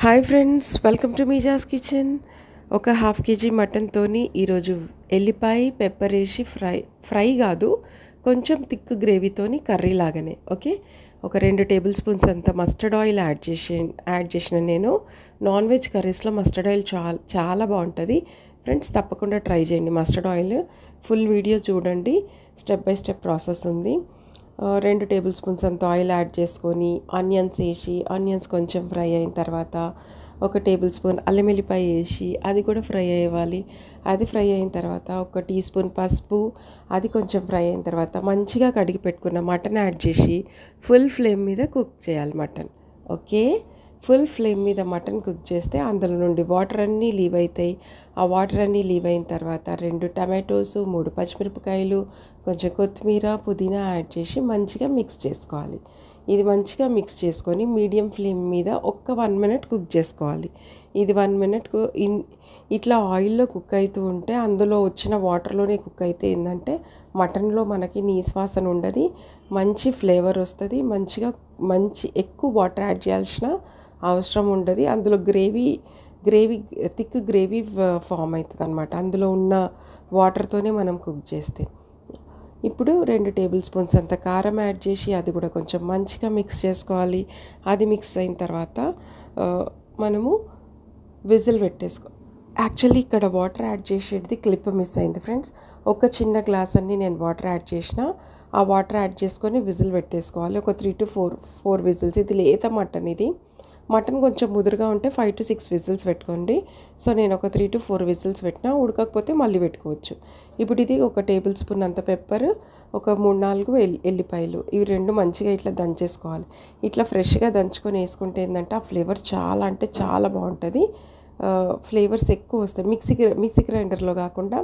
Hi friends, welcome to మీజాస్ kitchen. ఒక half kg మటన్తోని ఈరోజు ఎల్లిపాయ పెప్పర్ వేసి ఫ్రై కాదు, కొంచెం థిక్ గ్రేవీతోని కర్రీ లాగానే. ఓకే, ఒక 2 టేబుల్ స్పూన్స్ అంత మస్టర్డ్ ఆయిల్ యాడ్ చేసిన నేను. నాన్ వెజ్ కర్రీస్లో మస్టర్డ్ ఆయిల్ చాలా బాగుంటుంది ఫ్రెండ్స్, తప్పకుండా ట్రై చేయండి. మస్టర్డ్ ఆయిల్ ఫుల్ వీడియో చూడండి, స్టెప్ బై స్టెప్ ప్రాసెస్ ఉంది. 2 టేబుల్ స్పూన్స్ అంత ఆయిల్ యాడ్ చేసుకొని ఆనియన్స్ వేసి, ఆనియన్స్ కొంచెం ఫ్రై అయిన తర్వాత 1 టేబుల్ స్పూన్ అల్లం వెల్లిపాయ వేసి అది కూడా ఫ్రై అవ్వాలి. అది ఫ్రై అయిన తర్వాత 1 టీ స్పూన్ పసుపు, అది కొంచెం ఫ్రై అయిన తర్వాత మంచిగా కడిగి పెట్టుకున్న మటన్ యాడ్ చేసి ఫుల్ ఫ్లేమ్ మీద కుక్ చేయాలి మటన్. ఓకే, ఫుల్ ఫ్లేమ్ మీద మటన్ కుక్ చేస్తే అందులో నుండి వాటర్ అన్నీ లీవ్ అవుతాయి. ఆ వాటర్ అన్నీ లీవ్ అయిన తర్వాత 2 టమాటోస్, 3 పచ్చిమిరపకాయలు, కొంచెం కొత్తిమీర, పుదీనా యాడ్ చేసి మంచిగా మిక్స్ చేసుకోవాలి. ఇది మంచిగా మిక్స్ చేసుకొని మీడియం ఫ్లేమ్ మీద 1 మినిట్ కుక్ చేసుకోవాలి. ఇది 1 మినిట్ ఇట్లా ఆయిల్లో కుక్ అవుతూ ఉంటే అందులో వచ్చిన వాటర్లోనే కుక్ అయితే ఏంటంటే మటన్లో మనకి నీసు వాసన ఉండదు, మంచి ఫ్లేవర్ వస్తుంది. మంచి ఎక్కువ వాటర్ యాడ్ చేయాల్సిన అవసరం ఉండదు. అందులో గ్రేవీ థిక్ గ్రేవీ ఫామ్ అవుతుంది అనమాట, అందులో ఉన్న వాటర్తోనే మనం కుక్ చేస్తే. ఇప్పుడు 2 టేబుల్ స్పూన్స్ అంత కారం యాడ్ చేసి అది కూడా కొంచెం మంచిగా మిక్స్ చేసుకోవాలి. అది మిక్స్ అయిన తర్వాత మనము విజిల్ పెట్టేసుకో. యాక్చువల్లీ ఇక్కడ వాటర్ యాడ్ చేసేది క్లిప్ మిస్ అయింది ఫ్రెండ్స్. ఒక చిన్న గ్లాస్ అన్ని నేను వాటర్ యాడ్ చేసిన. ఆ వాటర్ యాడ్ చేసుకొని విజిల్ పెట్టేసుకోవాలి. ఒక 3 to 4 విజిల్స్. ఇది లేత మటన్ కొంచెం ముదురుగా ఉంటే 5 to 6 విజిల్స్ పెట్టుకోండి. సో నేను ఒక 3 to 4 విజిల్స్ పెట్టినా, ఉడకకపోతే మళ్ళీ పెట్టుకోవచ్చు. ఇప్పుడు ఇది 1 టేబుల్ స్పూన్ అంత పెప్పర్, ఒక 3-4 ఎల్లిపాయలు, ఇవి 2 మంచిగా ఇట్లా దంచేసుకోవాలి. ఇట్లా ఫ్రెష్గా దంచుకొని వేసుకుంటే ఏంటంటే ఆ ఫ్లేవర్ చాలా అంటే చాలా బాగుంటుంది. ఫ్లేవర్స్ ఎక్కువ వస్తాయి. మిక్సీ గ్రైండర్లో కాకుండా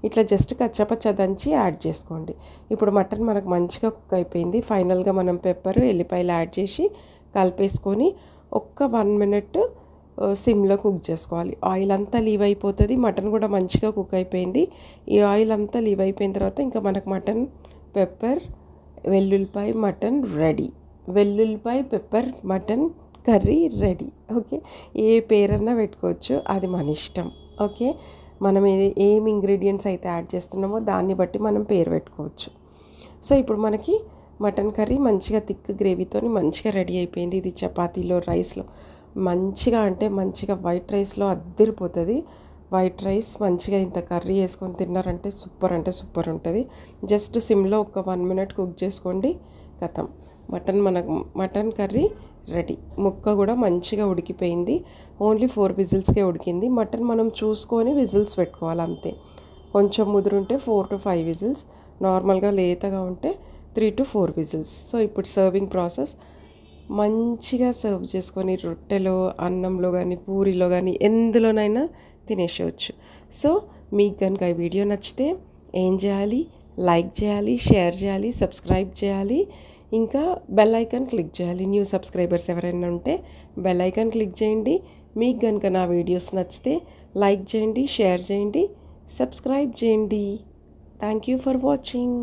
ఇట్లా జస్ట్ కచ్చపచ్చ దంచి యాడ్ చేసుకోండి. ఇప్పుడు మటన్ మనకు మంచిగా కుక్ అయిపోయింది. ఫైనల్గా మనం పెప్పర్, ఎల్లిపాయలు యాడ్ చేసి కలిపేసుకొని 1 మినిట్ సిమ్లో కుక్ చేసుకోవాలి. ఆయిల్ అంతా లీవ్ అయిపోతుంది. మటన్ కూడా మంచిగా కుక్ అయిపోయింది. ఈ ఆయిల్ అంతా లీవ్ అయిపోయిన తర్వాత ఇంకా మనకు మటన్, పెప్పర్, వెల్లుల్లిపాయ మటన్ రెడీ. వెల్లుల్లిపాయ pepper mutton curry ready. Okay, ఏ పేరన్నా పెట్టుకోవచ్చు, అది మన ఇష్టం. ఓకే, మనం ఏం ఇంగ్రీడియంట్స్ అయితే యాడ్ చేస్తున్నామో దాన్ని బట్టి మనం పేరు పెట్టుకోవచ్చు. సో ఇప్పుడు మనకి మటన్ కర్రీ మంచిగా థిక్ గ్రేవీతో మంచిగా రెడీ అయిపోయింది. ఇది చపాతీలో, రైస్లో మంచిగా వైట్ రైస్లో అద్దరిపోతుంది. వైట్ రైస్ మంచిగా ఇంత కర్రీ వేసుకొని తిన్నారంటే సూపర్ ఉంటుంది. జస్ట్ సిమ్లో 1 మినిట్ కుక్ చేసుకోండి, కథం మటన్ కర్రీ రెడీ. ముక్క కూడా మంచిగా ఉడికిపోయింది. ఓన్లీ 4 విజిల్స్కే ఉడికింది. మటన్ మనం చూసుకొని విజిల్స్ పెట్టుకోవాలి అంతే. కొంచెం ముదురుంటే 4 to 5 విజిల్స్, నార్మల్గా లేతగా ఉంటే 3 to 4 విజిల్స్. సో ఇప్పుడు సర్వింగ్ ప్రాసెస్. మంచిగా సర్వ్ చేసుకొని రొట్టెలో, అన్నంలో కానీ, పూరిలో కానీ, ఎందులోనైనా తినేసేయచ్చు. సో మీకు కనుక ఈ వీడియో నచ్చితే ఏం చేయాలి? లైక్ చేయాలి, షేర్ చేయాలి, సబ్స్క్రైబ్ చేయాలి, ఇంకా బెల్ ఐకాన్ క్లిక్ చేయాలి. న్యూ సబ్స్క్రైబర్స్ ఎవరైనా ఉంటే బెల్ ఐకాన్ క్లిక్ చేయండి. మీకు కనుక నా వీడియోస్ నచ్చితే లైక్ చేయండి, షేర్ చేయండి, సబ్స్క్రైబ్ చేయండి. Thank you for watching.